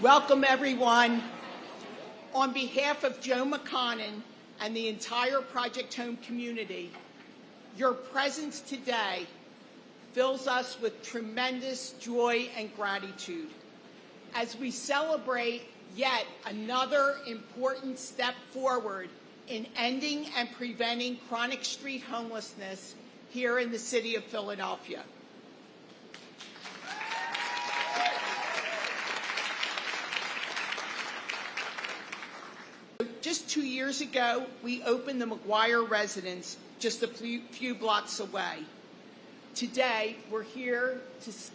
Welcome, everyone. On behalf of Joe McConnon and the entire Project Home community, your presence today fills us with tremendous joy and gratitude as we celebrate yet another important step forward in ending and preventing chronic street homelessness here in the city of Philadelphia. Just 2 years ago, we opened the MPOWER residence just a few blocks away. Today, we're here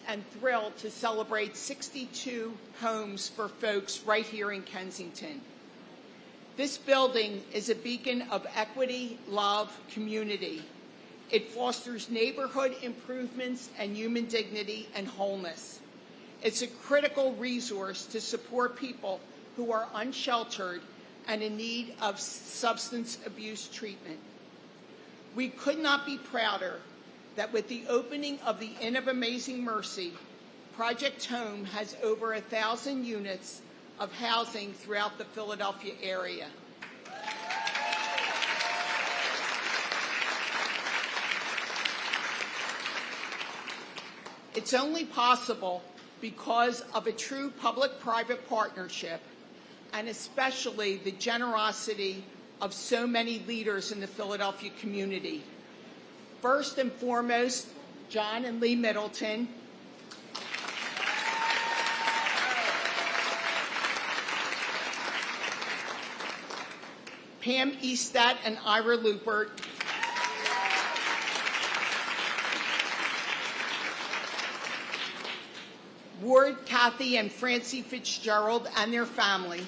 and thrilled to celebrate 62 homes for folks right here in Kensington. This building is a beacon of equity, love, community. It fosters neighborhood improvements and human dignity and wholeness. It's a critical resource to support people who are unsheltered and in need of substance abuse treatment. We could not be prouder that with the opening of the Inn of Amazing Mercy, Project Home has over 1,000 units of housing throughout the Philadelphia area. It's only possible because of a true public-private partnership, and especially the generosity of so many leaders in the Philadelphia community. First and foremost, John and Lee Middleton, Pam Eastat and Ira Lupert, Ward, Kathy, and Francie Fitzgerald and their family,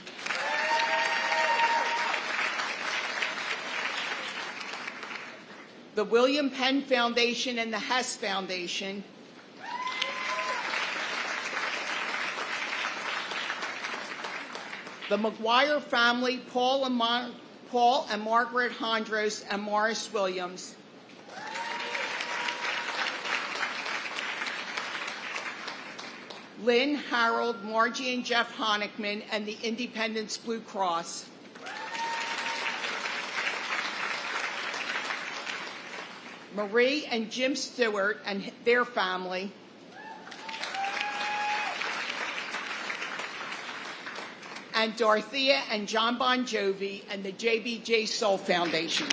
the William Penn Foundation and the Hess Foundation, the McGuire family, Paul and Margaret Hondros and Morris Williams, Lynn, Harold, Margie, and Jeff Honickman, and the Independence Blue Cross, Marie and Jim Stewart and their family, and Dorothea and John Bon Jovi and the JBJ Soul Foundation.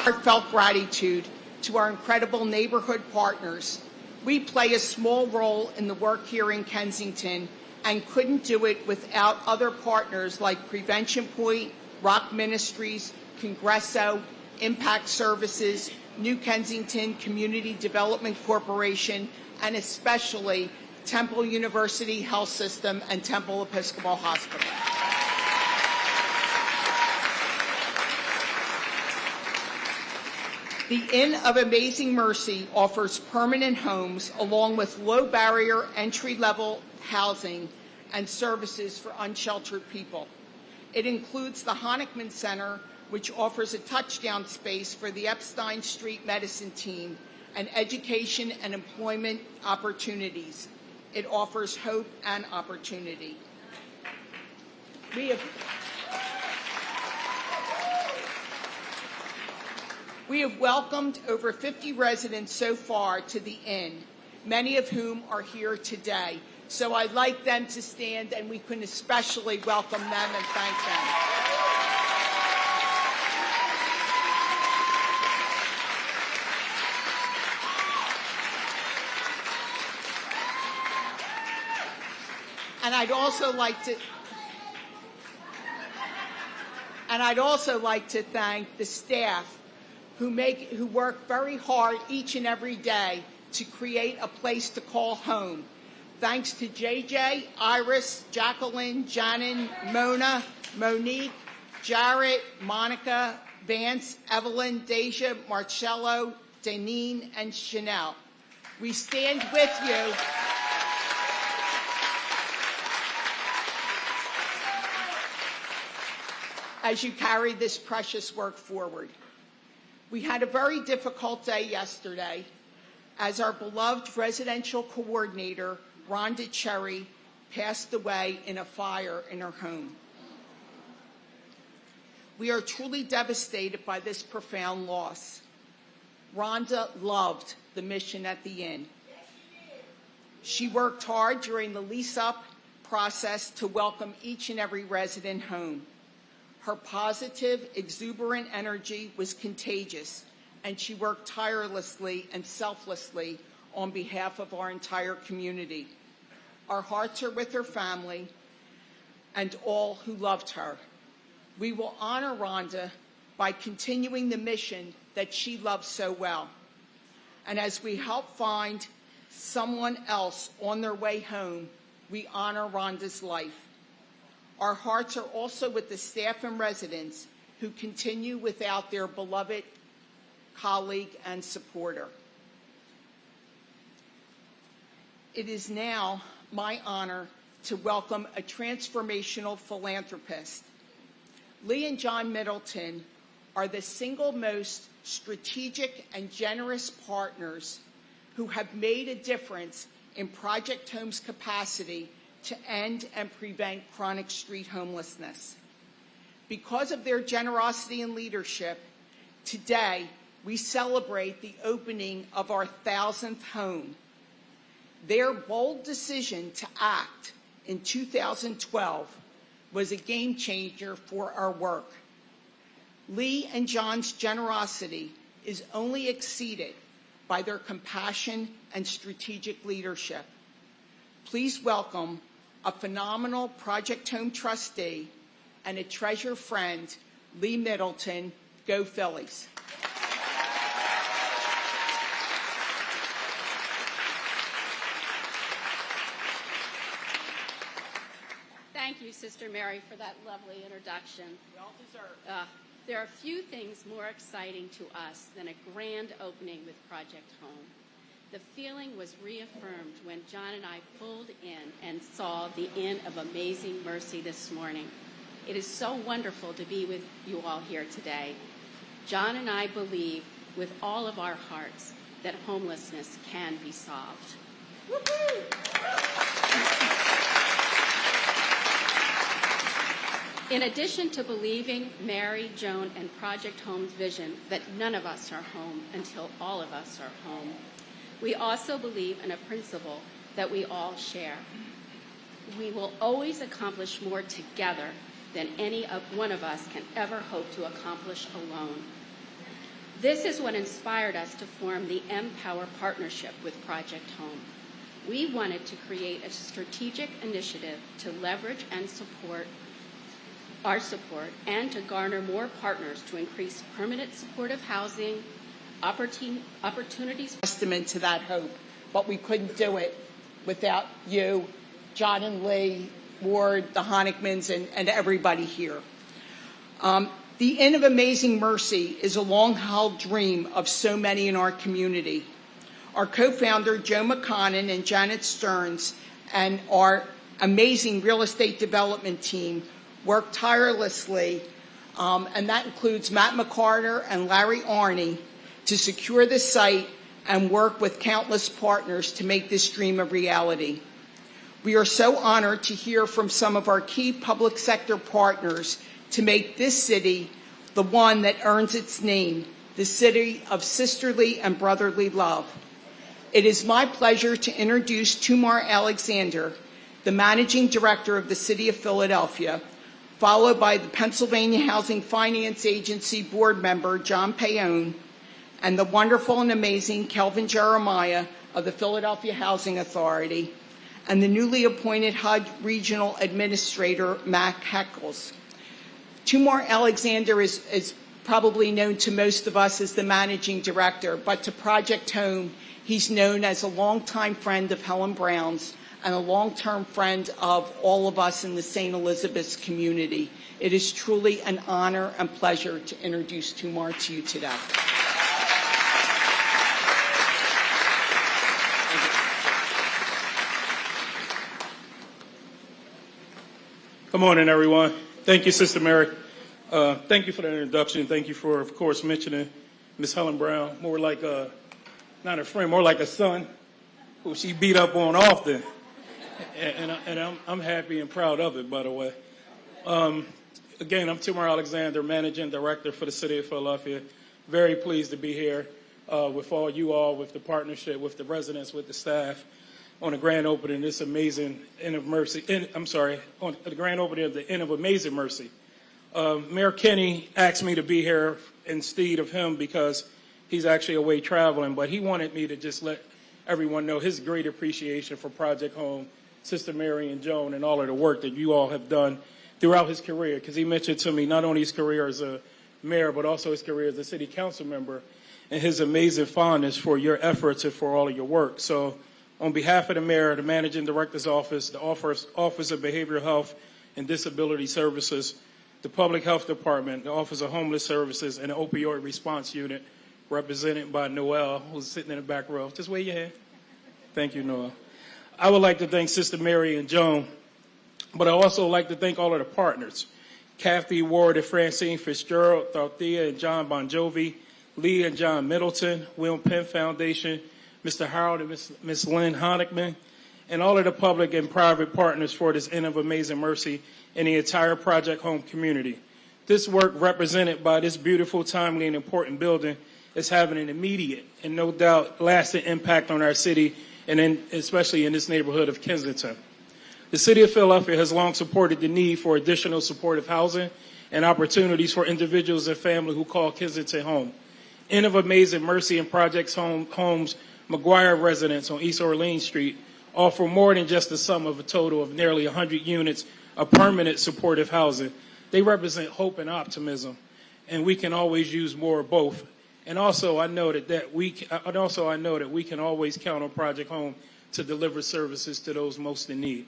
Heartfelt gratitude to our incredible neighborhood partners. We play a small role in the work here in Kensington and couldn't do it without other partners like Prevention Point, Rock Ministries, Congresso, Impact Services, New Kensington Community Development Corporation, and especially Temple University Health System and Temple Episcopal Hospital. The Inn of Amazing Mercy offers permanent homes along with low-barrier entry-level housing and services for unsheltered people. It includes the Honickman Center, which offers a touchdown space for the Epstein Street Medicine team and education and employment opportunities. It offers hope and opportunity. We have welcomed over 50 residents so far to the Inn, many of whom are here today. So I'd like them to stand, and we can especially welcome them and thank them. And I'd also like to thank the staff who work very hard each and every day to create a place to call home. Thanks to JJ, Iris, Jacqueline, Janin, Mona, Monique, Jarrett, Monica, Vance, Evelyn, Deja, Marcello, Deneen, and Chanel. We stand with you. As you carry this precious work forward. We had a very difficult day yesterday. as our beloved residential coordinator, Rhonda Cherry, passed away in a fire in her home. We are truly devastated by this profound loss. Rhonda loved the mission at the inn. She worked hard during the lease-up process to welcome each and every resident home. Her positive, exuberant energy was contagious, and she worked tirelessly and selflessly on behalf of our entire community. Our hearts are with her family and all who loved her. We will honor Rhonda by continuing the mission that she loved so well. And as we help find someone else on their way home, we honor Rhonda's life. Our hearts are also with the staff and residents who continue without their beloved colleague and supporter. It is now my honor to welcome a transformational philanthropist. Lee and John Middleton are the single most strategic and generous partners who have made a difference in Project Home's capacity to end and prevent chronic street homelessness. Because of their generosity and leadership, today we celebrate the opening of our 1,000th home. Their bold decision to act in 2012 was a game changer for our work. Lee and John's generosity is only exceeded by their compassion and strategic leadership. Please welcome a phenomenal Project Home trustee and a treasure friend, Lee Middleton. Go Phillies. Thank you, Sister Mary, for that lovely introduction. We all deserve. There are few things more exciting to us than a grand opening with Project Home. The feeling was reaffirmed when John and I pulled in and saw the Inn of Amazing Mercy this morning. It is so wonderful to be with you all here today. John and I believe with all of our hearts that homelessness can be solved. Woo-hoo! In addition to believing Mary, Joan, and Project Home's vision that none of us are home until all of us are home, we also believe in a principle that we all share. We will always accomplish more together than any one of us can ever hope to accomplish alone. This is what inspired us to form the MPOWER partnership with Project Home. We wanted to create a strategic initiative to leverage and support our support and to garner more partners to increase permanent supportive housing, opportunities. Testament to that hope, but we couldn't do it without you, John and Lee, Ward, the Honickmans, and everybody here. The Inn of Amazing Mercy is a long-held dream of so many in our community. Our co-founder, Joe McConnon and Janet Stearns, and our amazing real estate development team worked tirelessly, and that includes Matt McCarter and Larry Arney, to secure the site and work with countless partners to make this dream a reality. We are so honored to hear from some of our key public sector partners to make this city the one that earns its name, the city of sisterly and brotherly love. It is my pleasure to introduce Tumar Alexander, the Managing Director of the City of Philadelphia, followed by the Pennsylvania Housing Finance Agency board member, John Paone, and the wonderful and amazing Kelvin Jeremiah of the Philadelphia Housing Authority, and the newly appointed HUD Regional Administrator, Mac Heckles. Tumar Alexander is probably known to most of us as the Managing Director, but to Project Home, he's known as a longtime friend of Helen Brown's and a long-term friend of all of us in the St. Elizabeth's community. It is truly an honor and pleasure to introduce Tumar to you today. Good morning, everyone. Thank you, Sister Mary. Thank you for that introduction. Thank you for, of course, mentioning Ms. Helen Brown. More like not a friend, more like a son, who she beat up on often. And I'm happy and proud of it, by the way. Again, I'm Timur Alexander, Managing Director for the City of Philadelphia. Very pleased to be here with all you all, with the partnership, with the residents, with the staff on the grand opening of this amazing Inn of Mercy. On the grand opening of the Inn of Amazing Mercy. Mayor Kenny asked me to be here instead of him because he's actually away traveling, but he wanted me to just let everyone know his great appreciation for Project Home, Sister Mary and Joan, and all of the work that you all have done throughout his career, because he mentioned to me not only his career as a mayor, but also his career as a city council member, and his amazing fondness for your efforts and for all of your work. So on behalf of the mayor, the managing director's office, the Office of Behavioral Health and Disability Services, the Public Health Department, the Office of Homeless Services, and the Opioid Response Unit, represented by Noel, who's sitting in the back row. Just wave your hand. Thank you, Noel. I would like to thank Sister Mary and Joan, but I also like to thank all of the partners, Kathy Ward and Francine Fitzgerald, Dorothea and John Bon Jovi, Lee and John Middleton, William Penn Foundation, Mr. Harold and Miss Lynn Honickman, and all of the public and private partners for this Inn of Amazing Mercy and the entire Project Home community. This work, represented by this beautiful, timely, and important building, is having an immediate and no doubt lasting impact on our city, and especially in this neighborhood of Kensington. The City of Philadelphia has long supported the need for additional supportive housing and opportunities for individuals and families who call Kensington home. Inn of Amazing Mercy and Project Home's McGuire residents on East Orleans Street offer more than just the sum of a total of nearly 100 units of permanent supportive housing. They represent hope and optimism, and we can always use more of both. And also, I know that we can always count on Project Home to deliver services to those most in need.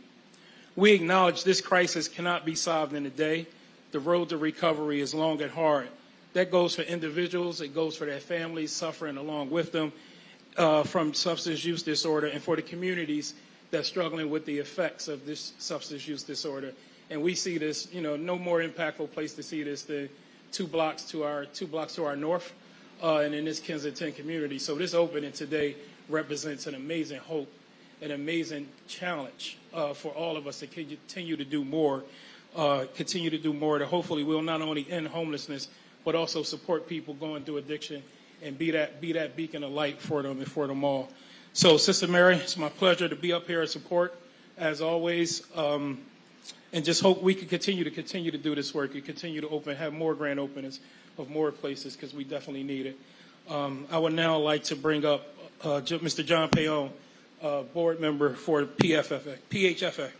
We acknowledge this crisis cannot be solved in a day. The road to recovery is long and hard. That goes for individuals, it goes for their families suffering along with them from substance use disorder, and for the communities that's struggling with the effects of this substance use disorder. And we see this, no more impactful place to see this than two blocks to our north, and in this Kensington community. So this opening today represents an amazing hope, an amazing challenge for all of us to continue to do more, that hopefully will not only end homelessness, but also support people going through addiction and be that beacon of light for them and for them all. So, Sister Mary, it's my pleasure to be up here and support, as always, and just hope we can continue to do this work and continue to have more grand openings of more places, because we definitely need it. I would now like to bring up Mr. John Payon, board member for PHFA.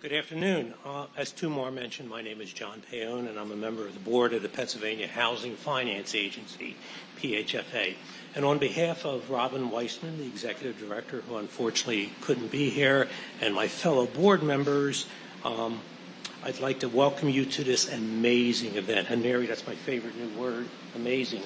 Good afternoon. As Tumar mentioned, my name is John Payon, and I'm a member of the board of the Pennsylvania Housing Finance Agency, PHFA. And on behalf of Robin Weissman, the executive director, who unfortunately couldn't be here, and my fellow board members, I'd like to welcome you to this amazing event. And Mary, that's my favorite new word, amazing.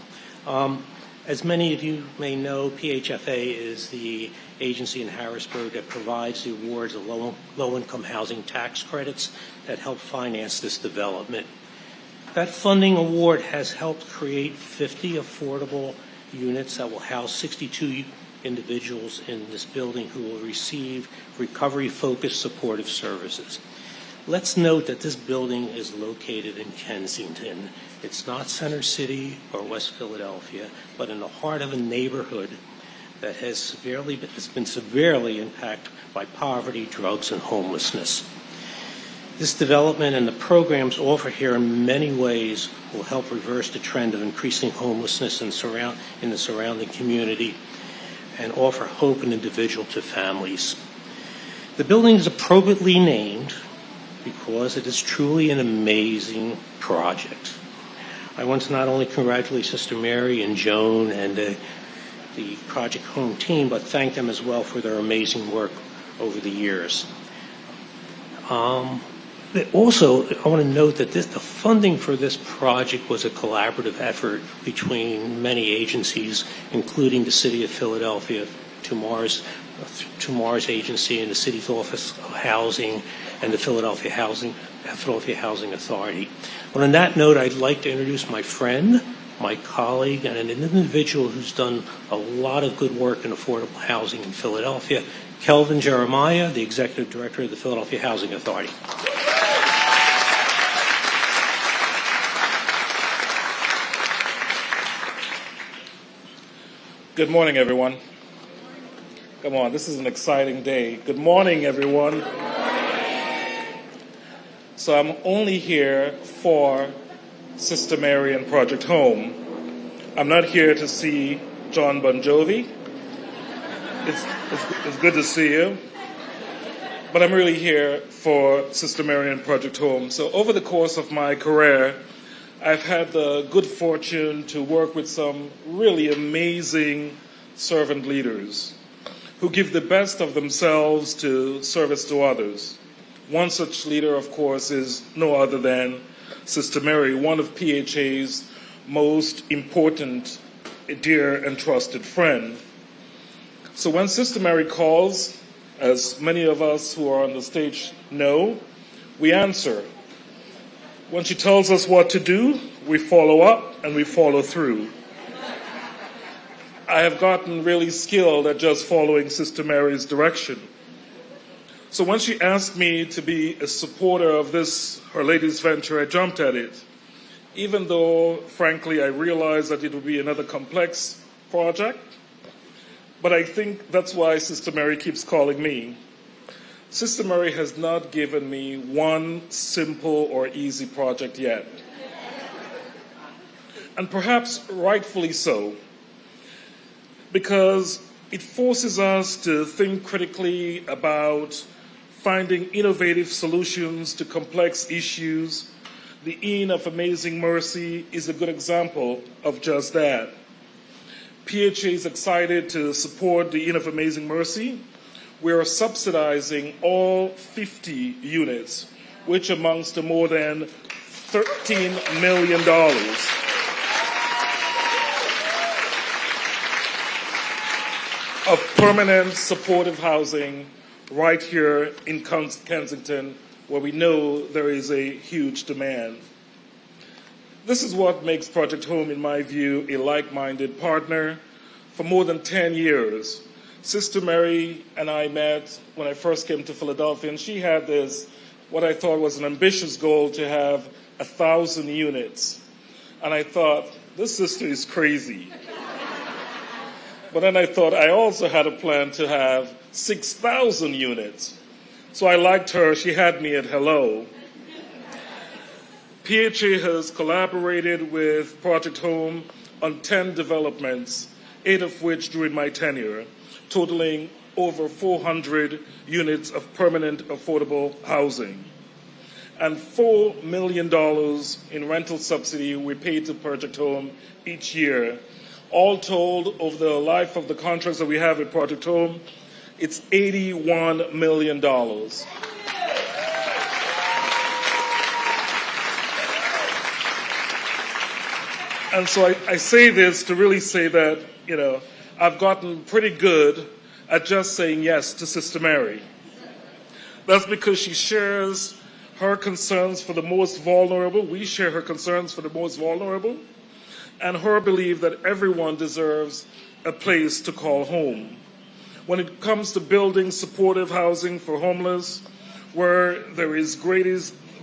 As many of you may know, PHFA is the agency in Harrisburg that provides the awards of low-income housing tax credits that help finance this development. That funding award has helped create 50 affordable units that will house 62 individuals in this building who will receive recovery-focused supportive services. Let's note that this building is located in Kensington. It's not Center City or West Philadelphia, but in the heart of a neighborhood that has been severely impacted by poverty, drugs, and homelessness. This development and the programs offered here in many ways will help reverse the trend of increasing homelessness in the surrounding community and offer hope and individual to families. The building is appropriately named because it is truly an amazing project. I want to not only congratulate Sister Mary and Joan and the Project Home team, but thank them as well for their amazing work over the years. Also, I want to note that the funding for this project was a collaborative effort between many agencies, including the City of Philadelphia, Tumar's Tamar's agency and the city's Office of Housing and the Philadelphia Housing Authority. Well, on that note, I'd like to introduce my friend, my colleague, and an individual who's done a lot of good work in affordable housing in Philadelphia, Kelvin Jeremiah, the Executive Director of the Philadelphia Housing Authority. Good morning, everyone. Come on, this is an exciting day. Good morning, everyone. So I'm only here for Sister Mary and Project Home. I'm not here to see John Bon Jovi. It's good to see you. But I'm really here for Sister Mary and Project Home. So over the course of my career, I've had the good fortune to work with some really amazing servant leaders who give the best of themselves to service to others. One such leader, of course, is no other than Sister Mary, one of PHA's most important, dear, and trusted friend. So when Sister Mary calls, as many of us who are on the stage know, we answer. When she tells us what to do, we follow up and we follow through. I have gotten really skilled at just following Sister Mary's direction. So when she asked me to be a supporter of this, her latest venture, I jumped at it. Even though, frankly, I realized that it would be another complex project. But I think that's why Sister Mary keeps calling me. Sister Mary has not given me one simple or easy project yet. And perhaps rightfully so, because it forces us to think critically about finding innovative solutions to complex issues. The Inn of Amazing Mercy is a good example of just that. PHA is excited to support the Inn of Amazing Mercy. We are subsidizing all 50 units, which amounts to more than $13 million. Of permanent supportive housing right here in Kensington, where we know there is a huge demand. This is what makes Project Home, in my view, a like-minded partner. For more than 10 years, Sister Mary and I met when I first came to Philadelphia, and she had this, what I thought was an ambitious goal to have 1,000 units. And I thought, this sister is crazy. But then I thought I also had a plan to have 6,000 units. So I liked her. She had me at hello. PHA has collaborated with Project Home on 10 developments, 8 of which during my tenure, totaling over 400 units of permanent affordable housing. And $4 million in rental subsidy we pay to Project Home each year. All told, over the life of the contracts that we have at Project Home, it's $81 million. And so I say this to really say that, I've gotten pretty good at just saying yes to Sister Mary. That's because she shares her concerns for the most vulnerable. We share her concerns for the most vulnerable. And her belief that everyone deserves a place to call home. When it comes to building supportive housing for homeless, where there is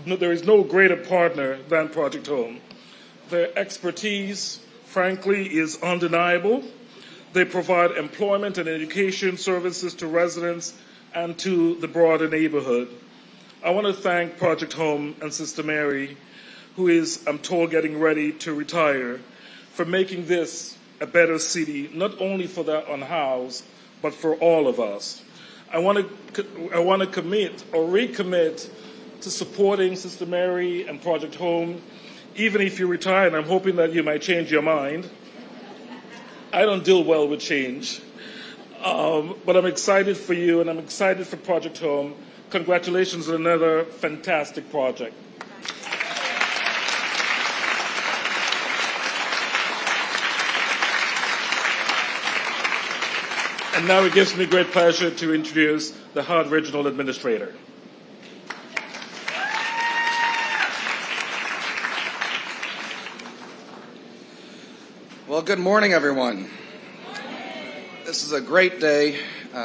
no greater partner than Project Home. Their expertise, frankly, is undeniable. They provide employment and education services to residents and to the broader neighborhood. I want to thank Project Home and Sister Mary, who is, I'm told, getting ready to retire, for making this a better city, not only for the unhoused, but for all of us. I want to commit or recommit to supporting Sister Mary and Project Home, even if you retire, and I'm hoping that you might change your mind. I don't deal well with change, but I'm excited for you, and I'm excited for Project Home. Congratulations on another fantastic project. And now it gives me great pleasure to introduce the HUD Regional Administrator. Well, good morning, everyone. This is a great day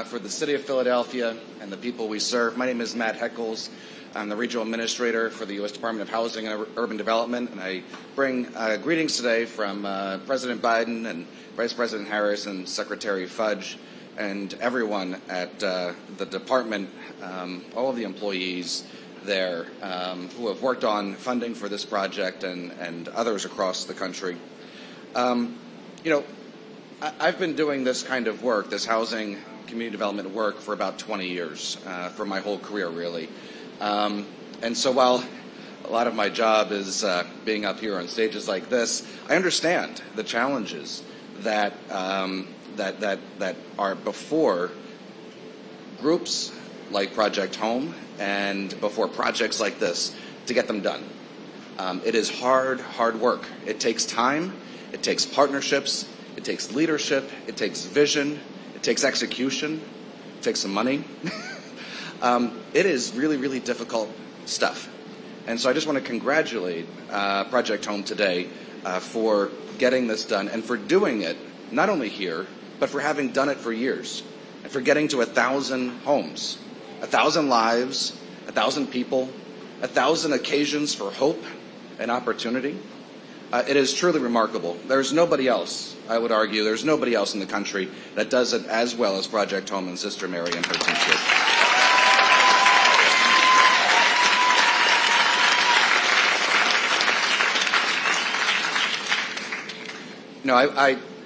for the City of Philadelphia and the people we serve. My name is Matt Heckles. I'm the Regional Administrator for the U.S. Department of Housing and Urban Development, and I bring greetings today from President Biden and Vice President Harris and Secretary Fudge and everyone at the department, all of the employees there who have worked on funding for this project and others across the country. I've been doing this kind of work, this housing community development work, for about 20 years, for my whole career, really. And so while a lot of my job is being up here on stages like this, I understand the challenges that that are before groups like Project Home and before projects like this to get them done. It is hard work. It takes time. It takes partnerships. It takes leadership. It takes vision. It takes execution. It takes some money. It is really, really difficult stuff. And so I just want to congratulate Project Home today for getting this done and for doing it not only here, but for having done it for years and for getting to 1,000 homes, 1,000 lives, 1,000 people, 1,000 occasions for hope and opportunity. It is truly remarkable. There's nobody else, I would argue, there's nobody else in the country that does it as well as Project Home and Sister Mary and her team did.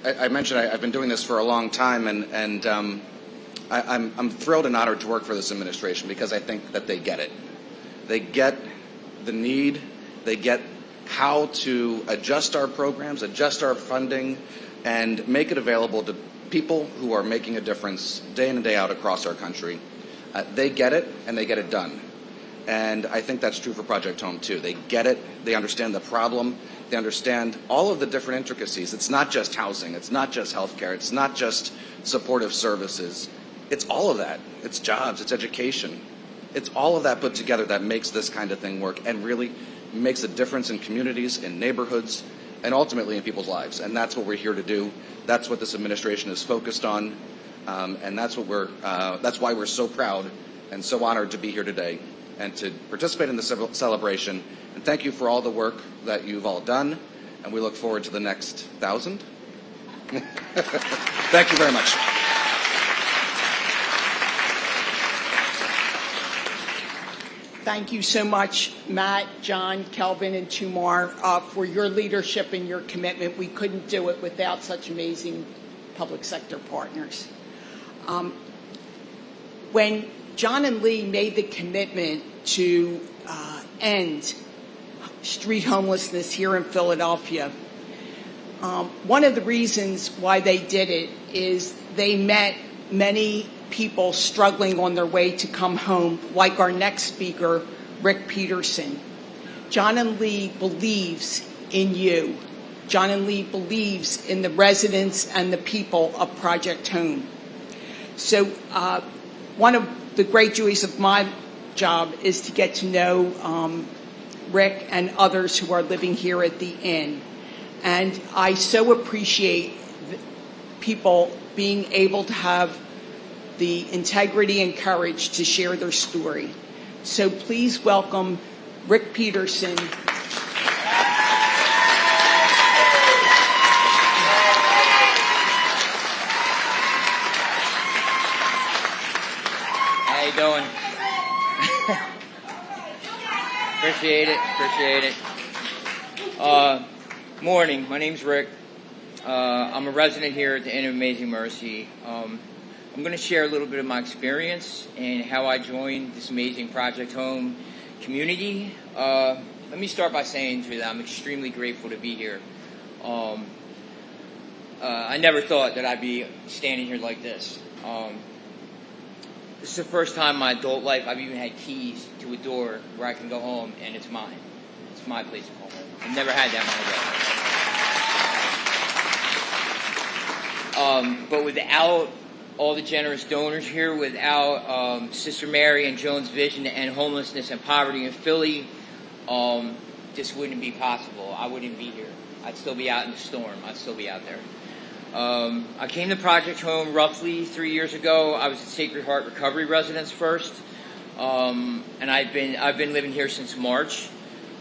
I mentioned I've been doing this for a long time, and I'm thrilled and honored to work for this administration because I think that they get it. They get the need. They get how to adjust our programs, adjust our funding, and make it available to people who are making a difference day in and day out across our country. They get it, and they get it done. And I think that's true for Project Home, too. They get it. They understand the problem. They understand all of the different intricacies. It's not just housing. It's not just health care. It's not just supportive services. It's all of that. It's jobs. It's education. It's all of that put together that makes this kind of thing work and really makes a difference in communities, in neighborhoods, and ultimately in people's lives. And that's what we're here to do. That's what this administration is focused on. And that's why we're so proud and so honored to be here today and to participate in the celebration. And thank you for all the work that you've all done. And we look forward to the next 1,000. Thank you very much. Thank you so much, Matt, John, Kelvin, and Tumar, for your leadership and your commitment. We couldn't do it without such amazing public sector partners. When John and Lee made the commitment to end street homelessness here in Philadelphia, one of the reasons why they did it is they met many people struggling on their way to come home, like our next speaker, Rick Peterson. John and Lee believes in you. John and Lee believes in the residents and the people of Project Home. So one of the great joys of my job is to get to know Rick and others who are living here at the inn. And I so appreciate people being able to have the integrity and courage to share their story. So please welcome Rick Peterson. How you doing? Appreciate it. Morning. My name's Rick. I'm a resident here at the Inn of Amazing Mercy. I'm going to share a little bit of my experience and how I joined this amazing Project Home community. Let me start by saying to you that I'm extremely grateful to be here. I never thought that I'd be standing here like this. This is the first time in my adult life I've even had keys to a door where I can go home and it's mine. It's my place to call home. I've never had that in my life. But without all the generous donors here. Without Sister Mary and Joan's vision to end homelessness and poverty in Philly, this wouldn't be possible. I wouldn't be here. I'd still be out in the storm. I'd still be out there. I came to Project Home roughly 3 years ago. I was at Sacred Heart Recovery Residence first, and I've been living here since March.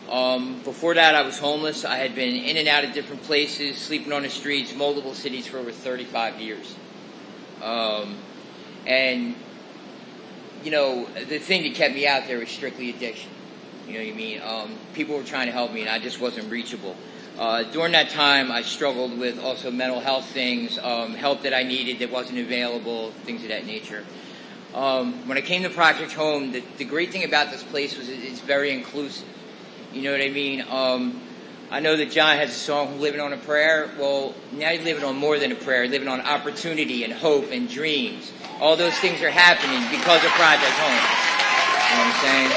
Before that, I was homeless. I had been in and out of different places, sleeping on the streets, multiple cities for over 35 years. And, you know, the thing that kept me out there was strictly addiction. You know what I mean? People were trying to help me, and I just wasn't reachable. During that time, I struggled with also mental health things, help that I needed that wasn't available, things of that nature. When I came to Project Home, the great thing about this place was it's very inclusive. You know what I mean? I know that John has a song, Living on a Prayer. Well, now you're living on more than a prayer. You're living on opportunity and hope and dreams. All those things are happening because of Project Home. You know what I'm saying?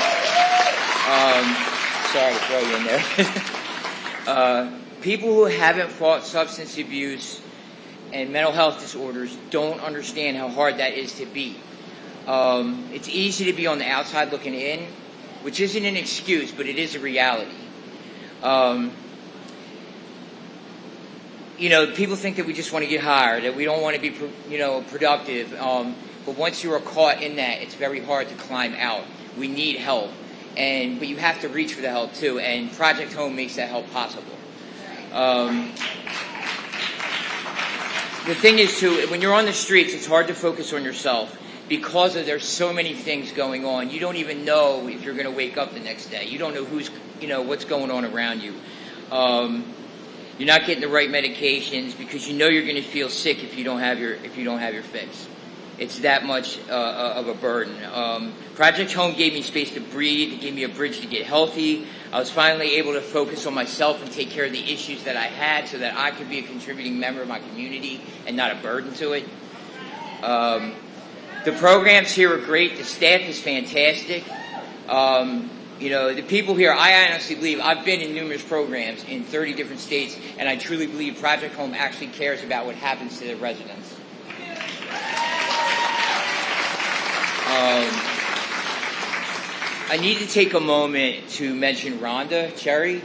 Sorry to throw you in there. People who haven't fought substance abuse and mental health disorders don't understand how hard that is to beat. It's easy to be on the outside looking in, which isn't an excuse, but it is a reality. You know, people think that we just want to get higher, that we don't want to be, productive. But once you are caught in that, it's very hard to climb out. We need help, but you have to reach for the help too. And Project Home makes that help possible. The thing is too, when you're on the streets, it's hard to focus on yourself. Because there's so many things going on, you don't even know if you're going to wake up the next day. You don't know what's going on around you. You're not getting the right medications because you know you're going to feel sick if you don't have your fix. It's that much of a burden. Project Home gave me space to breathe. It gave me a bridge to get healthy. I was finally able to focus on myself and take care of the issues that I had so that I could be a contributing member of my community and not a burden to it. The programs here are great. The staff is fantastic. The people here, I honestly believe, I've been in numerous programs in 30 different states, and I truly believe Project Home actually cares about what happens to their residents. I need to take a moment to mention Rhonda Cherry.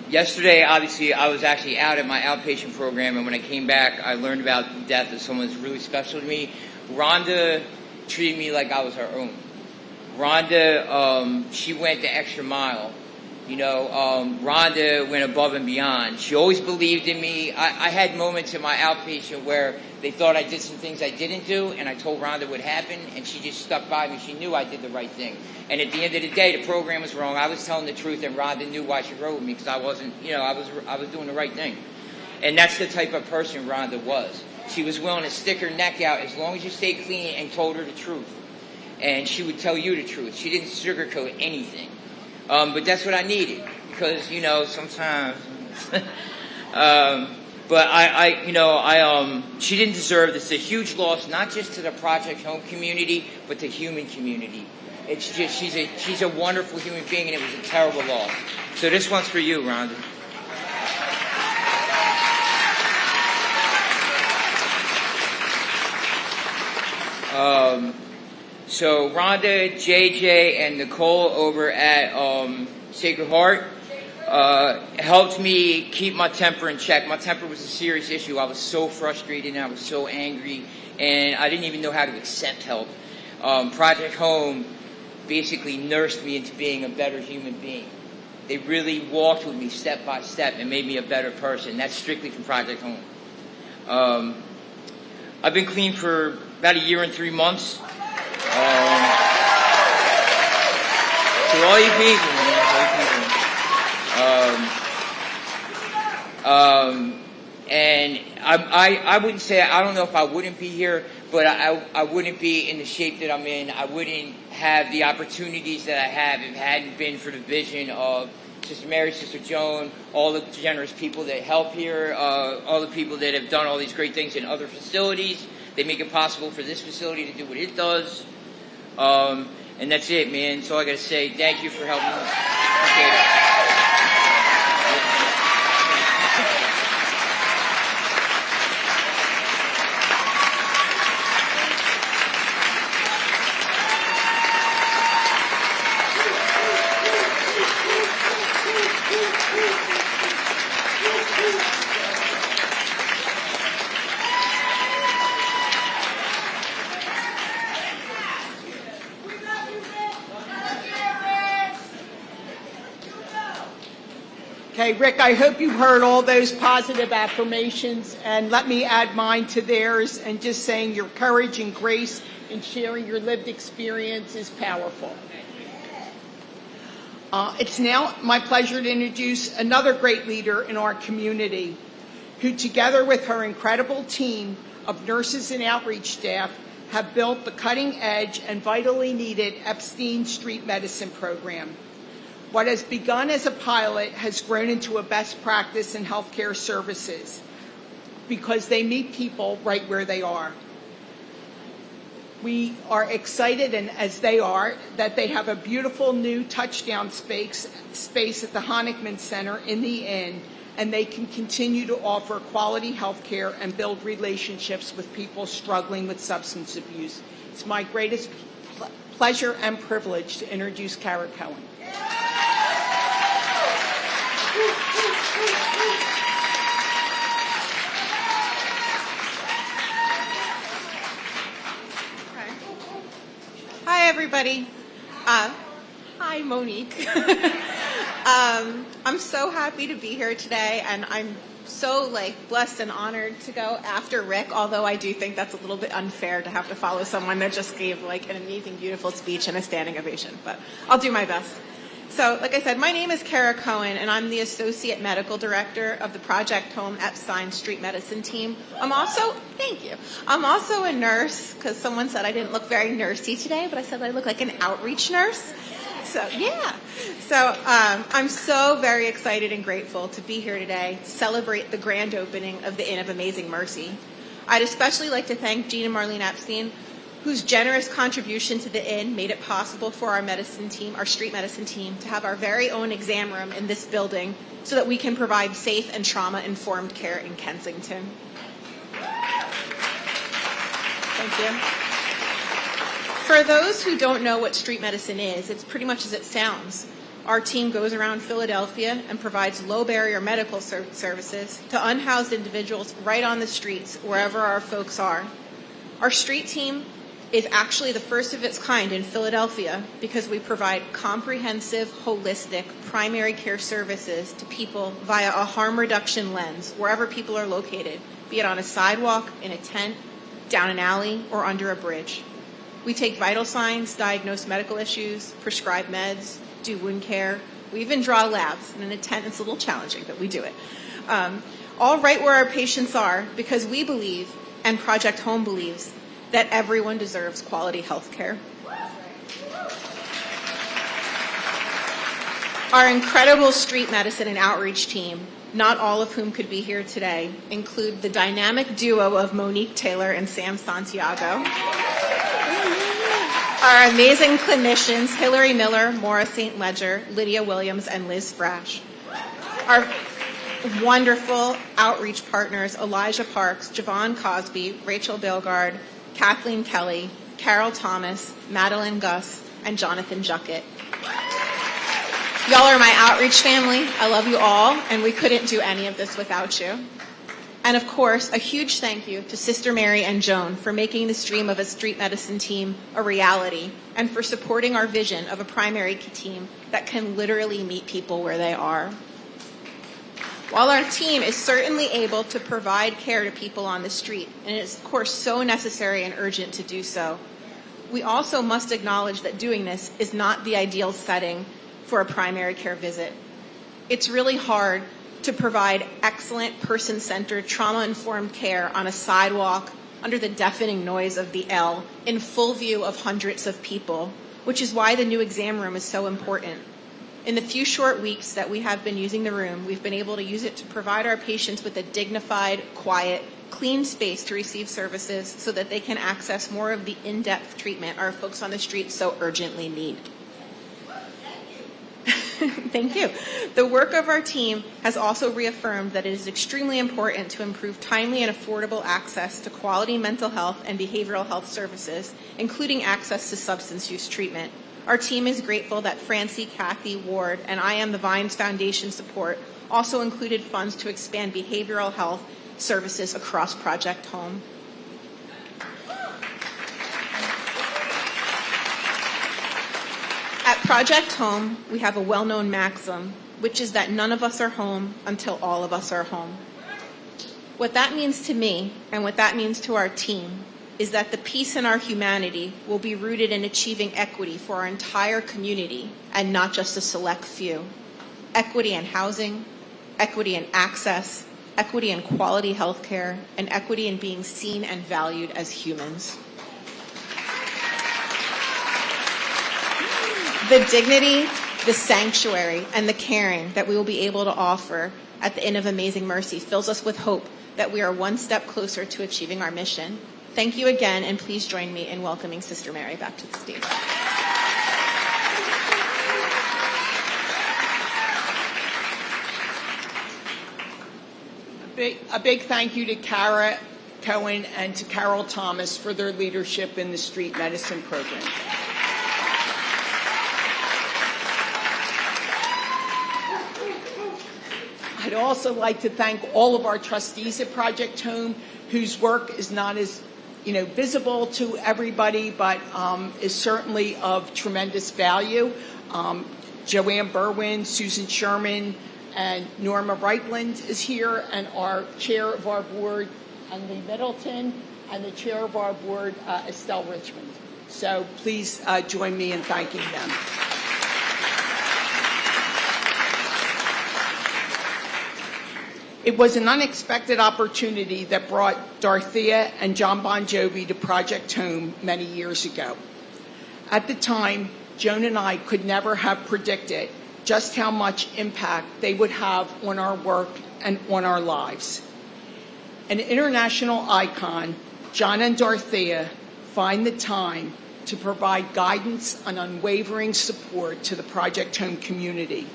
Yesterday, obviously, I was actually out at my outpatient program, and when I came back, I learned about the death of someone that's really special to me. Rhonda treated me like I was her own. Rhonda, she went the extra mile. Rhonda went above and beyond. She always believed in me. I had moments in my outpatient where they thought I did some things I didn't do, and I told Rhonda what happened, and she just stuck by me. She knew I did the right thing. And at the end of the day, the program was wrong. I was telling the truth, and Rhonda knew why she rode with me because I wasn't, I was doing the right thing. And that's the type of person Rhonda was. She was willing to stick her neck out as long as you stayed clean and told her the truth. And she would tell you the truth. She didn't sugarcoat anything. But that's what I needed because, sometimes. But she didn't deserve this. It's a huge loss, not just to the Project Home community, but the human community. It's just, she's a wonderful human being, and it was a terrible loss. So this one's for you, Rhonda. So Rhonda, JJ, and Nicole over at Sacred Heart helped me keep my temper in check. My temper was a serious issue. I was so frustrated and I was so angry, and I didn't even know how to accept help. Project Home basically nursed me into being a better human being. They really walked with me step by step and made me a better person. That's strictly from Project Home. I've been clean for about 1 year and 3 months. To all you people, and I wouldn't say, I don't know if I wouldn't be here, but I wouldn't be in the shape that I'm in. I wouldn't have the opportunities that I have if it hadn't been for the vision of Sister Mary, Sister Joan, all the generous people that help here, all the people that have done all these great things in other facilities. They make it possible for this facility to do what it does. And that's it, man. So I got to say thank you for helping us. Okay, Rick, I hope you heard all those positive affirmations, and let me add mine to theirs, and just saying your courage and grace in sharing your lived experience is powerful. It's now my pleasure to introduce another great leader in our community who, together with her incredible team of nurses and outreach staff, have built the cutting-edge and vitally needed Epstein Street Medicine program. What has begun as a pilot has grown into a best practice in healthcare services because they meet people right where they are. We are excited, and as they are, that they have a beautiful new touchdown space at the Honickman Center in the Inn, and they can continue to offer quality health care and build relationships with people struggling with substance abuse. It's my greatest pleasure and privilege to introduce Kara Cohen. Hi, everybody. Hi, Monique. I'm so happy to be here today, and I'm so blessed and honored to go after Rick, although I do think that's a little bit unfair to have to follow someone that just gave an amazing, beautiful speech and a standing ovation, but I'll do my best. So, like I said, my name is Kara Cohen, and I'm the Associate Medical Director of the Project Home Epstein Street Medicine team. I'm also a nurse, because someone said I didn't look very nursey today, but I said I look like an outreach nurse. So, yeah. So, I'm so very excited and grateful to be here today to celebrate the grand opening of the Inn of Amazing Mercy. I'd especially like to thank Jean and Marlene Epstein, whose generous contribution to the Inn made it possible for our medicine team, our street medicine team, to have our very own exam room in this building so that we can provide safe and trauma-informed care in Kensington. Thank you. For those who don't know what street medicine is, it's pretty much as it sounds. Our team goes around Philadelphia and provides low-barrier medical services to unhoused individuals right on the streets, wherever our folks are. Our street team is actually the first of its kind in Philadelphia because we provide comprehensive, holistic primary care services to people via a harm reduction lens wherever people are located, be it on a sidewalk, in a tent, down an alley, or under a bridge. We take vital signs, diagnose medical issues, prescribe meds, do wound care. We even draw labs. And in a tent, it's a little challenging, but we do it. All right where our patients are, because we believe, and Project Home believes, that everyone deserves quality health care. Our incredible street medicine and outreach team, not all of whom could be here today, include the dynamic duo of Monique Taylor and Sam Santiago. Our amazing clinicians, Hillary Miller, Maura St. Ledger, Lydia Williams, and Liz Frash. Our wonderful outreach partners, Elijah Parks, Javon Cosby, Rachel Bilgard, Kathleen Kelly, Carol Thomas, Madeline Gus, and Jonathan Juckett. Y'all are my outreach family. I love you all, and we couldn't do any of this without you. And of course, a huge thank you to Sister Mary and Joan for making this dream of a street medicine team a reality, and for supporting our vision of a primary care team that can literally meet people where they are. While our team is certainly able to provide care to people on the street, and it is of course so necessary and urgent to do so, we also must acknowledge that doing this is not the ideal setting for a primary care visit. It's really hard to provide excellent person-centered, trauma-informed care on a sidewalk under the deafening noise of the L in full view of hundreds of people, which is why the new exam room is so important. In the few short weeks that we have been using the room, we've been able to use it to provide our patients with a dignified, quiet, clean space to receive services so that they can access more of the in-depth treatment our folks on the street so urgently need. Thank you. The work of our team has also reaffirmed that it is extremely important to improve timely and affordable access to quality mental health and behavioral health services, including access to substance use treatment. Our team is grateful that Francie, Kathy, Ward, and I Am the Vines Foundation support also included funds to expand behavioral health services across Project Home. At Project Home, we have a well-known maxim which is that none of us are home until all of us are home. What that means to me, and what that means to our team, is that the peace in our humanity will be rooted in achieving equity for our entire community and not just a select few. Equity in housing, equity in access, equity in quality health care, and equity in being seen and valued as humans. The dignity, the sanctuary, and the caring that we will be able to offer at the Inn of Amazing Mercy fills us with hope that we are one step closer to achieving our mission. Thank you again, and please join me in welcoming Sister Mary back to the stage. A big thank you to Kara Cohen and to Carol Thomas for their leadership in the street medicine program. I'd also like to thank all of our trustees at Project Home, whose work is not as visible to everybody, but is certainly of tremendous value. Joanne Berwin, Susan Sherman, and Norma Reitland is here, and our chair of our board, Lee Middleton, and the chair of our board, Estelle Richmond. So please join me in thanking them. It was an unexpected opportunity that brought Dorothea and John Bon Jovi to Project Home many years ago. At the time, Joan and I could never have predicted just how much impact they would have on our work and on our lives. An international icon, John and Dorothea find the time to provide guidance and unwavering support to the Project Home community.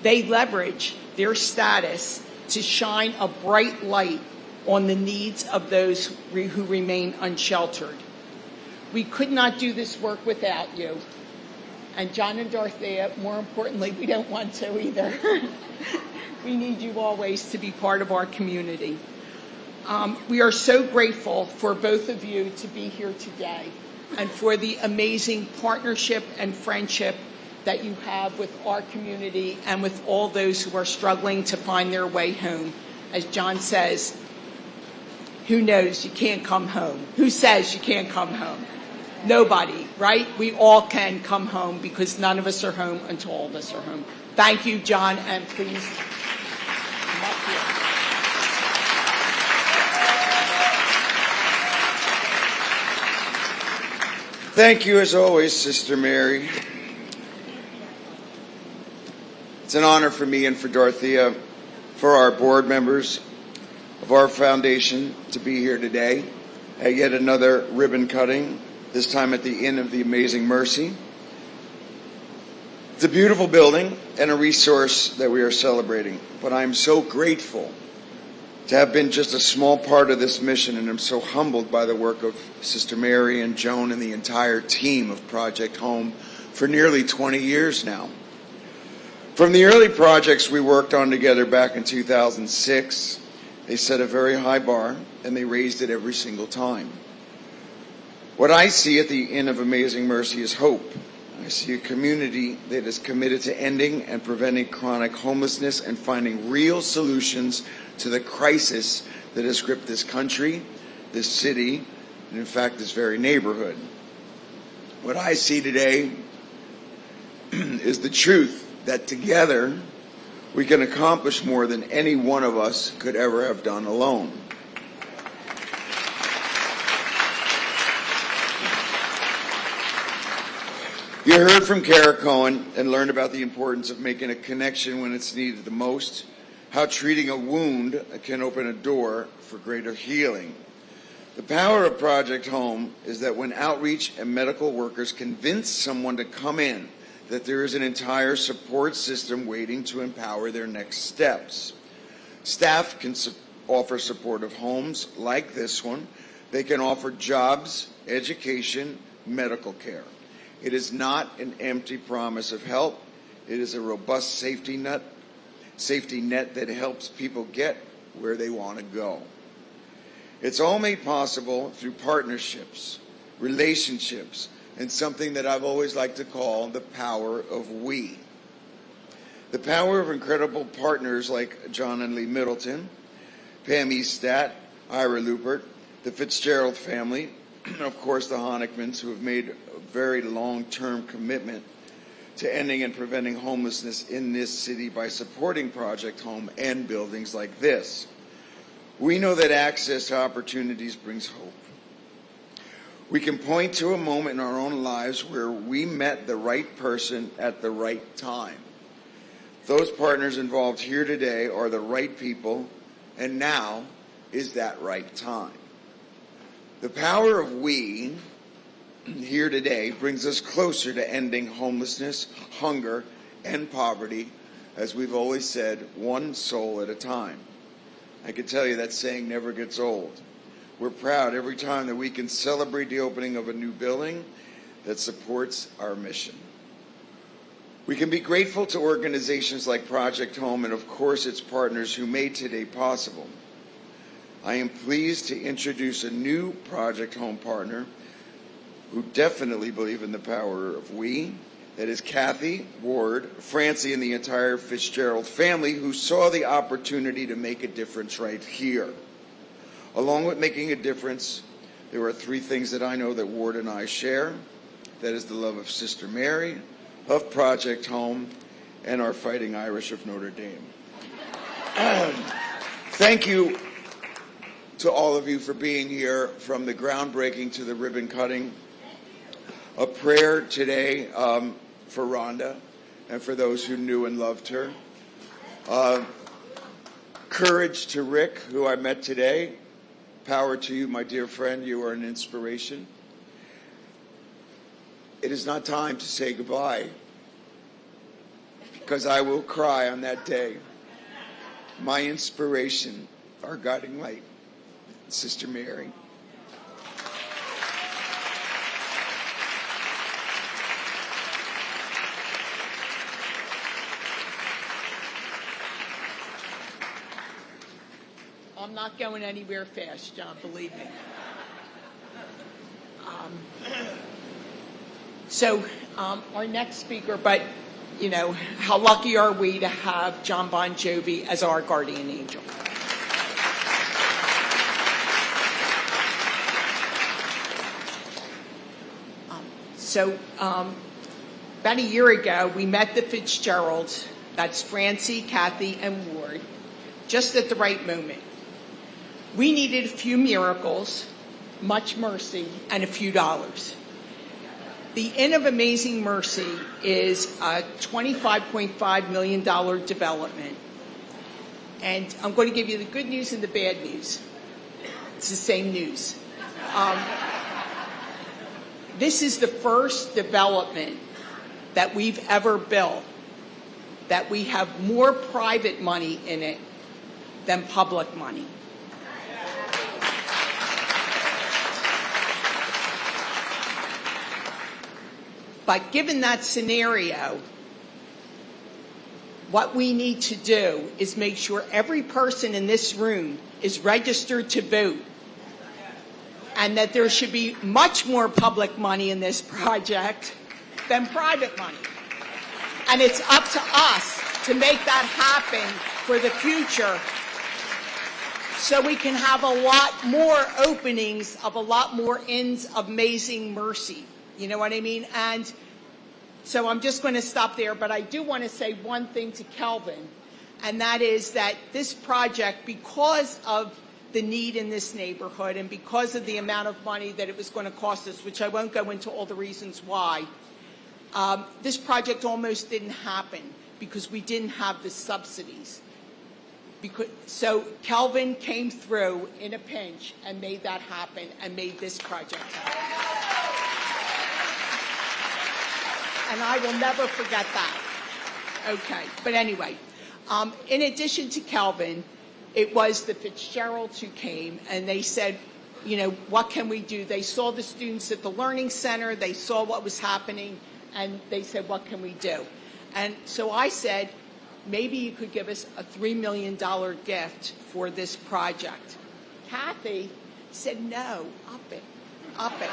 They leverage their status to shine a bright light on the needs of those who remain unsheltered. We could not do this work without you. And John and Dorothea, more importantly, we don't want to either. We need you always to be part of our community. We are so grateful for both of you to be here today and for the amazing partnership and friendship that you have with our community and with all those who are struggling to find their way home. As John says, who knows you can't come home? Who says you can't come home? Nobody, right? We all can come home because none of us are home until all of us are home. Thank you, John, and please come up here. Thank you, as always, Sister Mary. It's an honor for me and for Dorothea, for our board members of our foundation, to be here today at yet another ribbon cutting, this time at the Inn of the Amazing Mercy. It's a beautiful building and a resource that we are celebrating, but I'm so grateful to have been just a small part of this mission, and I'm so humbled by the work of Sister Mary and Joan and the entire team of Project Home for nearly 20 years now. From the early projects we worked on together back in 2006, they set a very high bar, and they raised it every single time. What I see at the Inn of Amazing Mercy is hope. I see a community that is committed to ending and preventing chronic homelessness and finding real solutions to the crisis that has gripped this country, this city, and in fact this very neighborhood. What I see today is the truth that together we can accomplish more than any one of us could ever have done alone. You heard from Kara Cohen and learned about the importance of making a connection when it's needed the most, how treating a wound can open a door for greater healing. The power of Project Home is that when outreach and medical workers convince someone to come in, that there is an entire support system waiting to empower their next steps. Staff can offer supportive homes like this one. They can offer jobs, education, medical care. It is not an empty promise of help. It is a robust safety net that helps people get where they want to go. It's all made possible through partnerships, relationships, and something that I've always liked to call the power of we. The power of incredible partners like John and Lee Middleton, Pam Eastat, Ira Lupert, the Fitzgerald family, and of course the Honickmans, who have made a very long-term commitment to ending and preventing homelessness in this city by supporting Project Home and buildings like this. We know that access to opportunities brings hope. We can point to a moment in our own lives where we met the right person at the right time. Those partners involved here today are the right people, and now is that right time. The power of we here today brings us closer to ending homelessness, hunger, and poverty, as we've always said, one soul at a time. I can tell you that saying never gets old. We're proud every time that we can celebrate the opening of a new building that supports our mission. We can be grateful to organizations like Project Home and, of course, its partners who made today possible. I am pleased to introduce a new Project Home partner who definitely believe in the power of we. That is Kathy, Ward, Francie, and the entire Fitzgerald family who saw the opportunity to make a difference right here. Along with making a difference, there are three things that I know that Ward and I share. That is the love of Sister Mary, of Project Home, and our Fighting Irish of Notre Dame. Thank you to all of you for being here, from the groundbreaking to the ribbon cutting. A prayer today for Rhonda and for those who knew and loved her. Courage to Rick, who I met today. Power to you, my dear friend. You are an inspiration. It is not time to say goodbye, because I will cry on that day. My inspiration, our guiding light, Sister Mary. I'm not going anywhere fast, John, believe me. Our next speaker, but, you know, how lucky are we to have John Bon Jovi as our guardian angel? About a year ago, we met the Fitzgeralds, that's Francie, Kathy, and Ward, just at the right moment. We needed a few miracles, much mercy, and a few dollars. The Inn of Amazing Mercy is a $25.5 million development. And I'm going to give you the good news and the bad news. It's the same news. This is the first development that we've ever built that we have more private money in it than public money. But given that scenario, what we need to do is make sure every person in this room is registered to vote, and that there should be much more public money in this project than private money. And it's up to us to make that happen for the future, so we can have a lot more openings of a lot more Inns of Amazing Mercy. You know what I mean? And so I'm just going to stop there, but I do want to say one thing to Kelvin, and that is that this project, because of the need in this neighborhood and because of the amount of money that it was going to cost us, which I won't go into all the reasons why, this project almost didn't happen because we didn't have the subsidies. So Kelvin came through in a pinch and made that happen and made this project happen. And I will never forget that. Okay, but anyway, in addition to Kelvin, it was the Fitzgeralds who came, and they said, you know, what can we do? They saw the students at the Learning Center, they saw what was happening, and they said, what can we do? And so I said, maybe you could give us a $3 million gift for this project. Kathy said, no, up it, up it.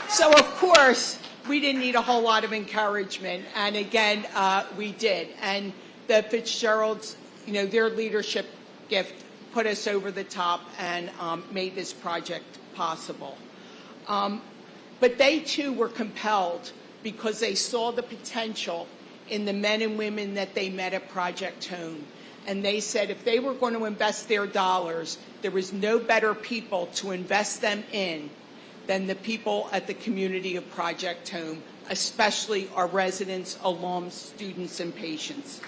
So, of course, we didn't need a whole lot of encouragement. And again, we did. And the Fitzgeralds, their leadership gift put us over the top and made this project possible. But they too were compelled because they saw the potential in the men and women that they met at Project Home. And they said if they were going to invest their dollars, there was no better people to invest them in than the people at the community of Project Home, especially our residents, alums, students, and patients.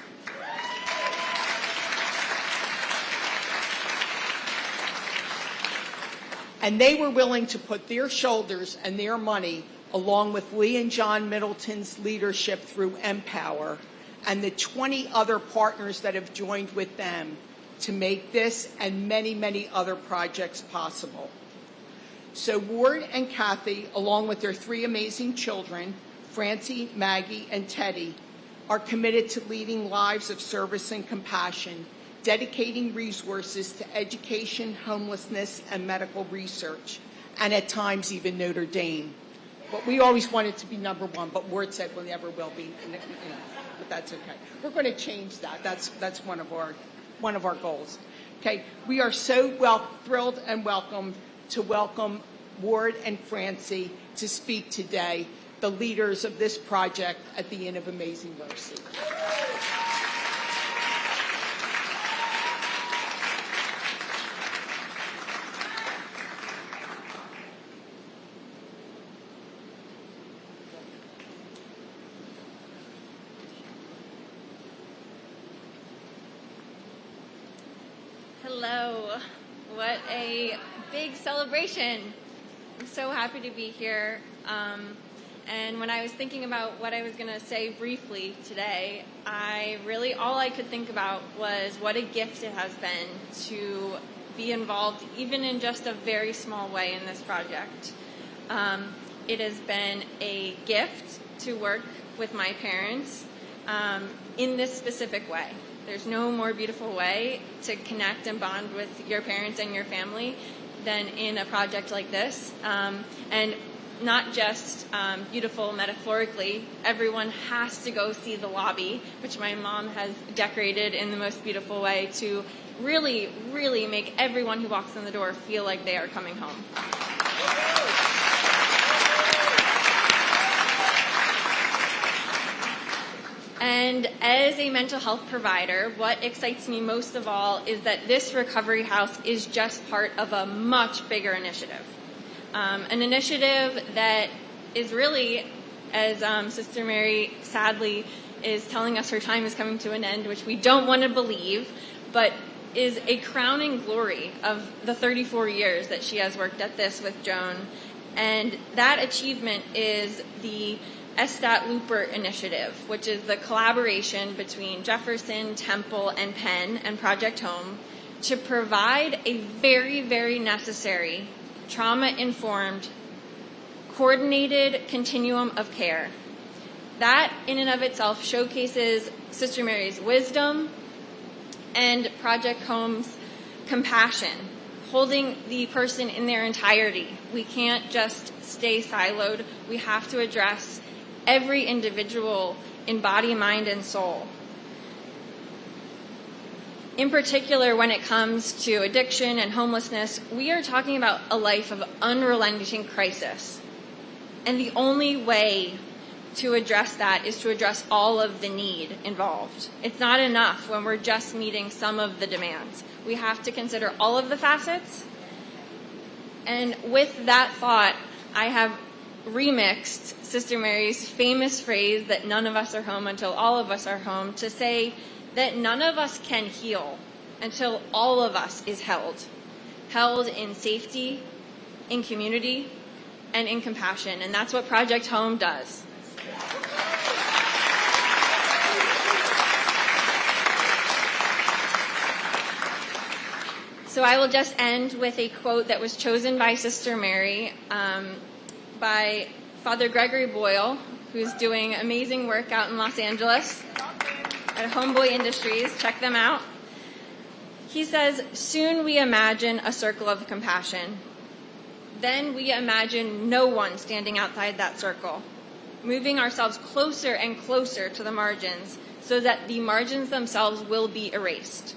And they were willing to put their shoulders and their money, along with Lee and John Middleton's leadership through MPOWER, and the 20 other partners that have joined with them to make this and many, many other projects possible. So Ward and Kathy, along with their 3 amazing children, Francie, Maggie, and Teddy, are committed to leading lives of service and compassion, dedicating resources to education, homelessness, and medical research, and at times even Notre Dame. But we always wanted to be number 1, but Ward said we never will be, but that's okay. We're going to change that. That's one of our goals. Okay, we are so thrilled and welcome Ward and Francie to speak today, the leaders of this project at the Inn of Amazing Mercy. Hello. What a big celebration. I'm so happy to be here. And when I was thinking about what I was going to say briefly today, all I could think about was what a gift it has been to be involved, even in just a very small way, in this project. It has been a gift to work with my parents in this specific way. There's no more beautiful way to connect and bond with your parents and your family than in a project like this. And not just beautiful metaphorically, everyone has to go see the lobby, which my mom has decorated in the most beautiful way to really, really make everyone who walks in the door feel like they are coming home. And as a mental health provider, what excites me most of all is that this recovery house is just part of a much bigger initiative. An initiative that is really, as Sister Mary sadly is telling us her time is coming to an end, which we don't want to believe, but is a crowning glory of the 34 years that she has worked at this with Joan. And that achievement is the Estat Looper initiative, which is the collaboration between Jefferson, Temple, and Penn and Project Home to provide a very, very necessary trauma-informed, coordinated continuum of care. That, in and of itself, showcases Sister Mary's wisdom and Project Home's compassion, holding the person in their entirety. We can't just stay siloed. We have to address every individual in body, mind, and soul. In particular, when it comes to addiction and homelessness, we are talking about a life of unrelenting crisis. And the only way to address that is to address all of the need involved. It's not enough when we're just meeting some of the demands. We have to consider all of the facets. And with that thought, I have remixed Sister Mary's famous phrase that none of us are home until all of us are home, to say that none of us can heal until all of us is held in safety, in community, and in compassion. And that's what Project Home does. So I will just end with a quote that was chosen by Sister Mary by Father Gregory Boyle, who's doing amazing work out in Los Angeles at Homeboy Industries. Check them out. He says, "Soon we imagine a circle of compassion. Then we imagine no one standing outside that circle. moving ourselves closer and closer to the margins so that the margins themselves will be erased.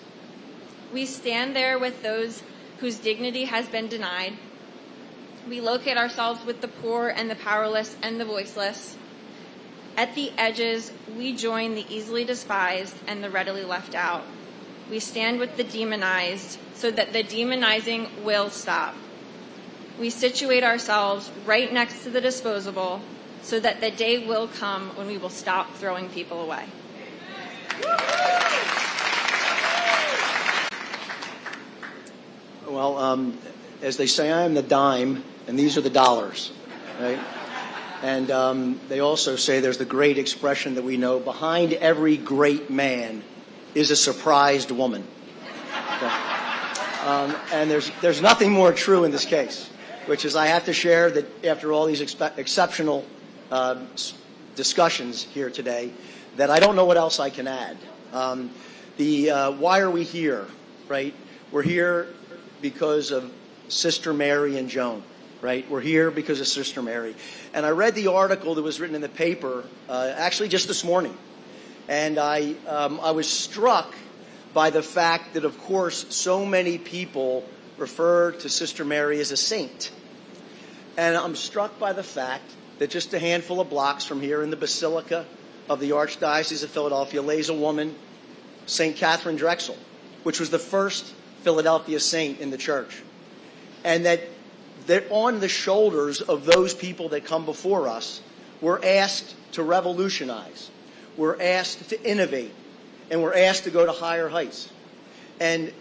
We stand there with those whose dignity has been denied. We locate ourselves with the poor and the powerless and the voiceless. At the edges, we join the easily despised and the readily left out. We stand with the demonized so that the demonizing will stop. We situate ourselves right next to the disposable so that the day will come when we will stop throwing people away. Well, as they say, I am the dime, and these are the dollars, right? And they also say there's the great expression that we know, behind every great man is a surprised woman. Okay. And there's nothing more true in this case, which is I have to share that after all these exceptional discussions here today, that I don't know what else I can add. Why are we here, right? We're here because of Sister Mary and Joan, right? We're here because of Sister Mary. And I read the article that was written in the paper actually just this morning. And I was struck by the fact that, of course, so many people refer to Sister Mary as a saint. And I'm struck by the fact that just a handful of blocks from here in the Basilica of the Archdiocese of Philadelphia lays a woman, St. Catherine Drexel, which was the first Philadelphia saint in the church. And that on the shoulders of those people that come before us, we're asked to revolutionize. We're asked to innovate. And we're asked to go to higher heights. And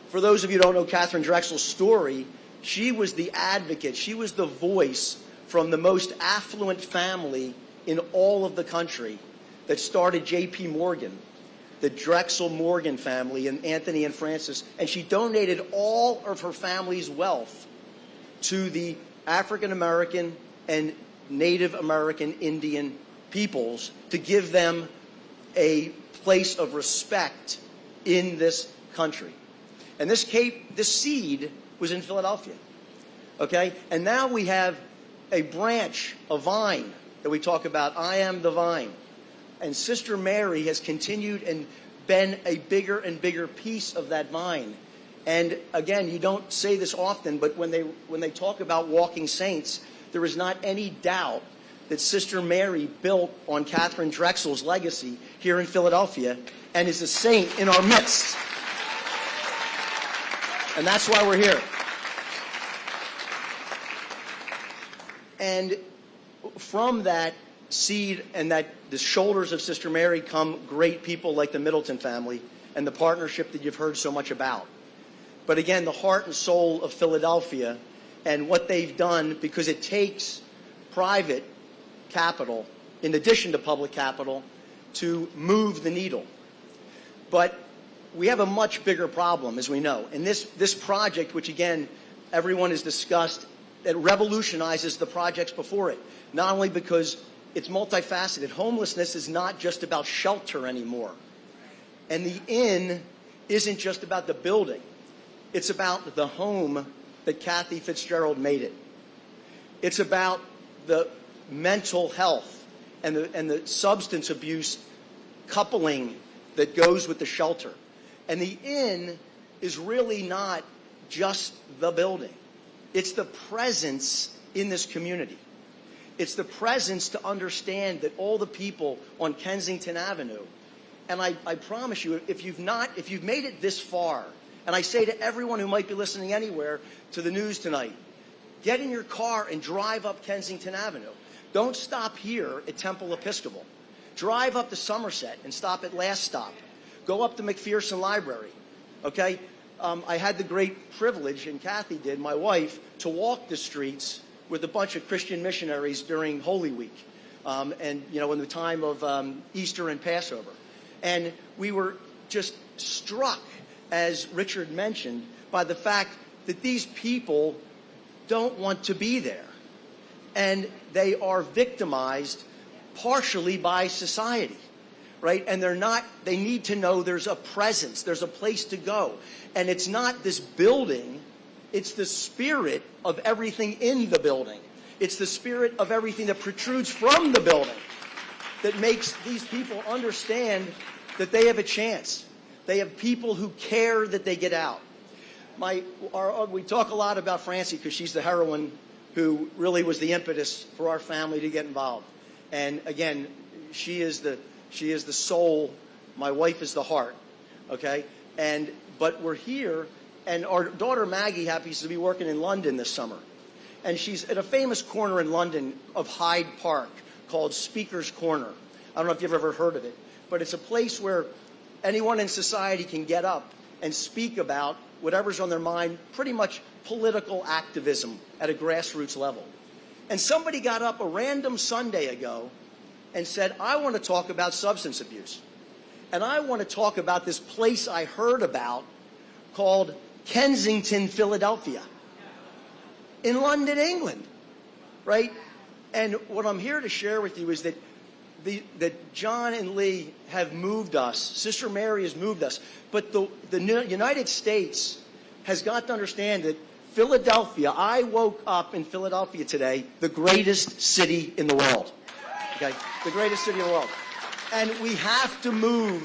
for those of you who don't know Catherine Drexel's story, she was the advocate. She was the voice from the most affluent family in all of the country that started J.P. Morgan, the Drexel Morgan family, and Anthony and Francis. And she donated all of her family's wealth to the African American and Native American Indian peoples to give them a place of respect in this country. And this seed was in Philadelphia. Okay? And now we have a branch, a vine that we talk about. I am the vine. And Sister Mary has continued and been a bigger and bigger piece of that vine. And again, you don't say this often, but when they talk about walking saints, there is not any doubt that Sister Mary built on Catherine Drexel's legacy here in Philadelphia and is a saint in our midst. And that's why we're here. And from that seed and the shoulders of Sister Mary come great people like the Middleton family and the partnership that you've heard so much about. But again, the heart and soul of Philadelphia and what they've done, because it takes private capital in addition to public capital to move the needle. But we have a much bigger problem, as we know. And this project, which again, everyone has discussed, that revolutionizes the projects before it. Not only because it's multifaceted. Homelessness is not just about shelter anymore. And the inn isn't just about the building. It's about the home that Kathy Fitzgerald made it. It's about the mental health and the substance abuse coupling that goes with the shelter. And the inn is really not just the building. It's the presence in this community. It's the presence to understand that all the people on Kensington Avenue, and I promise you, if you've made it this far, and I say to everyone who might be listening anywhere to the news tonight, get in your car and drive up Kensington Avenue. Don't stop here at Temple Episcopal. Drive up to Somerset and stop at Last Stop. Go up to McPherson Library. Okay? I had the great privilege, and Kathy did, my wife, to walk the streets with a bunch of Christian missionaries during Holy Week, and in the time of Easter and Passover. And we were just struck, as Richard mentioned, by the fact that these people don't want to be there. And they are victimized partially by society, right? And they need to know there's a presence, there's a place to go. And it's not this building, it's the spirit of everything in the building. It's the spirit of everything that protrudes from the building that makes these people understand that they have a chance. They have people who care that they get out. We talk a lot about Francie because she's the heroine who really was the impetus for our family to get involved. And again, she is the soul. My wife is the heart. Okay? But we're here, and our daughter Maggie happens to be working in London this summer. And she's at a famous corner in London of Hyde Park called Speaker's Corner. I don't know if you've ever heard of it, but it's a place where anyone in society can get up and speak about whatever's on their mind, pretty much political activism at a grassroots level. And somebody got up a random Sunday ago and said, I want to talk about substance abuse. And I want to talk about this place I heard about called Kensington, Philadelphia, in London, England, right? And what I'm here to share with you is that John and Lee have moved us. Sister Mary has moved us. But the United States has got to understand that Philadelphia, I woke up in Philadelphia today, the greatest city in the world. Okay? The greatest city in the world. And we have to move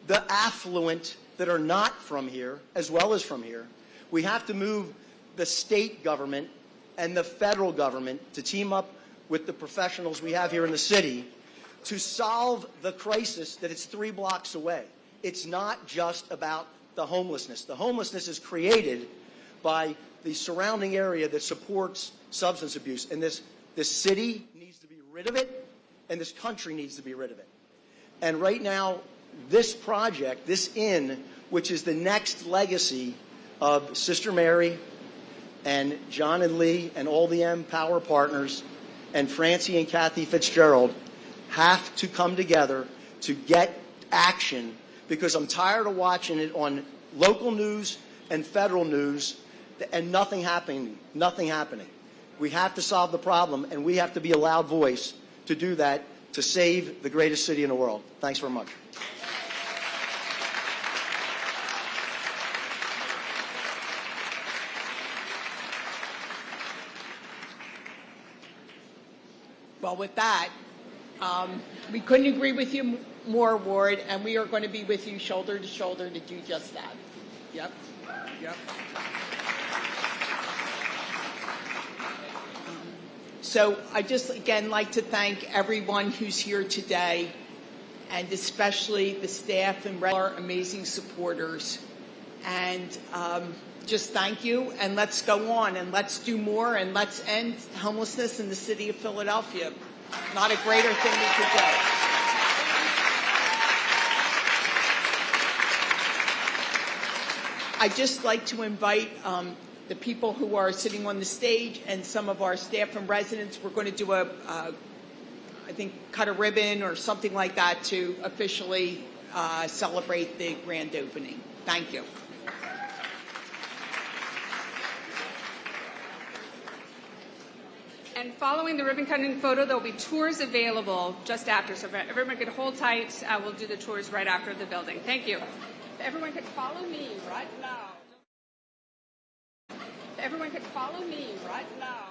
the affluent that are not from here, as well as from here. We have to move the state government and the federal government to team up with the professionals we have here in the city to solve the crisis that it's 3 blocks away. It's not just about the homelessness. The homelessness is created by the surrounding area that supports substance abuse. And this city needs to be rid of it, and this country needs to be rid of it. And right now, this project, this inn, which is the next legacy of Sister Mary and John and Lee and all the MPOWER partners and Francie and Kathy Fitzgerald, have to come together to get action, because I'm tired of watching it on local news and federal news and nothing happening. We have to solve the problem, and we have to be a loud voice to do that, to save the greatest city in the world. Thanks very much. Well, with that, we couldn't agree with you more, Ward, and we are going to be with you shoulder to shoulder to do just that. Yep. So I just, again, like to thank everyone who's here today, and especially the staff and our amazing supporters. And just thank you, and let's go on, and let's do more, and let's end homelessness in the city of Philadelphia. Not a greater thing we could do. I'd just like to invite the people who are sitting on the stage and some of our staff and residents. We're going to do I think, cut a ribbon or something like that to officially celebrate the grand opening. Thank you. And following the ribbon cutting photo, there will be tours available just after. So if everyone could hold tight, we'll do the tours right after the building. Thank you. If everyone could follow me right now. If everyone could follow me right now.